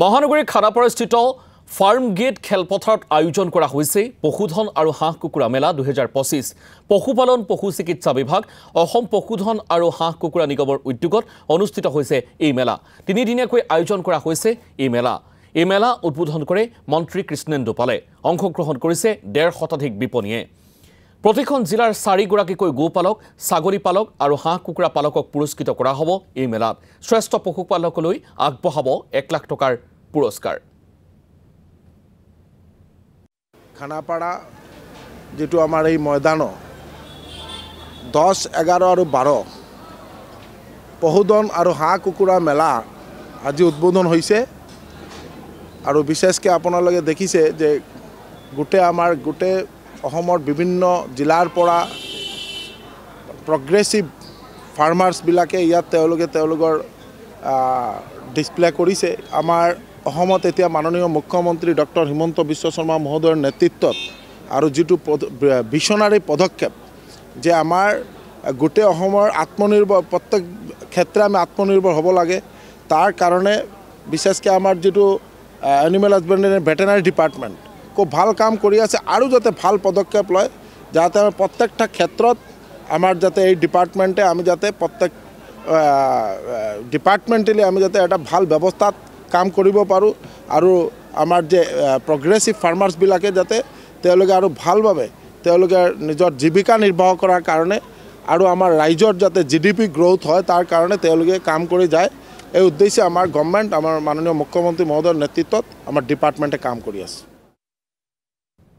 মহানগৰীৰ খানাপাৰাস্থিত farm gate খেলপথাৰত আয়োজন কৰা হৈছে পশুধন আৰু হাঁহ কুকুৰা মেলা 2025 পশুপালন পশু চিকিৎসা বিভাগ অসম পশুধন আৰু হাঁহ কুকুৰা নিগমৰ উদ্যোগত অনুষ্ঠিত হৈছে এই মেলা তিনিদিনীয়াকৈ আয়োজন কৰা হৈছে এই মেলা উদ্বোধন কৰে মন্ত্ৰী কৃষ্ণেন্দু পালে অংশগ্ৰহণ কৰিছে 150 শতাধিক বিপণীয়ে প্ৰতিখন জিলাৰ 4 গৰাকীকৈ গোপালক ছাগলী পালক আৰু হাঁহ কুকুৰা পালকক পুৰস্কৃত কৰা হ'ব এই মেলাত শ্ৰেষ্ঠ পশুপালকলৈ আগবঢ়াব 1 লাখ টকাৰ পুৰস্কাৰ খানাপাৰা যেটো আমাৰ এই ময়দান 10, 11 আৰু 12 পশুধন আৰু হাঁহ কুকুৰা মেলা আজি উদ্বোধন হৈছে আৰু বিশেষকৈ আপোনালোকে দেখিছে যে গোটে অসমৰ বিভিন্ন জিলাৰ পৰা প্ৰগ্ৰেছিভ ফাৰ্মাৰ্ছ বিলাকে ইয়াত তেওঁলোকৰ ডিসপ্লে কৰিছে আমাৰ অসমত এতিয়া মাননীয় মুখ্যমন্ত্ৰী ডক্টৰ হিমন্ত বিশ্ব শৰ্মা মহোদয়ৰ নেতৃত্বত আৰু যেটো ভিশনাৰী পদক্ষেপ যে আমাৰ গোটে অসমৰ আত্মনিৰ্ভৰ প্ৰত্যেক ক্ষেত্ৰে আমি আত্মনিৰ্ভৰ হ'ব লাগে তাৰ কাৰণে বিশেষকৈ আমাৰ যেটো এনিমেল হাজবেণ্ডাৰী ভেটেনাৰী ডিপাৰ্টমেণ্ট খুব ভাল কাম কৰি আছে আৰু যাতে ভাল পদক্ষেপ লয় যাতে আমি প্ৰত্যেকটা ক্ষেত্ৰত আমাৰ যাতে এই ডিপাৰ্টমেণ্টে আমি যাতে প্ৰত্যেক ডিপাৰ্টমেণ্টেলি আমি যাতে এটা ভাল ব্যৱস্থাত কাম কৰিব পাৰো আৰু আমাৰ যে প্ৰগ্ৰেছিভ ফাৰ্মাৰ্ছ বিলাকে যাতে তেওঁলোকে আৰু ভালভাৱে তেওঁলোকে নিজৰ জীৱিকা নিৰ্বাহ কৰাৰ কাৰণে আৰু আমাৰ ৰাজ্যৰ যাতে জিডিপি গ্ৰোথ হয় তাৰ কাৰণে তেওঁলোকে কাম কৰি যায় এই উদ্দেশ্যে আমাৰ গভৰ্ণমেণ্ট আমাৰ মাননীয় মুখ্যমন্ত্ৰী মহোদয়ৰ নেতৃত্বত আমাৰ ডিপাৰ্টমেণ্টে কাম কৰি আছে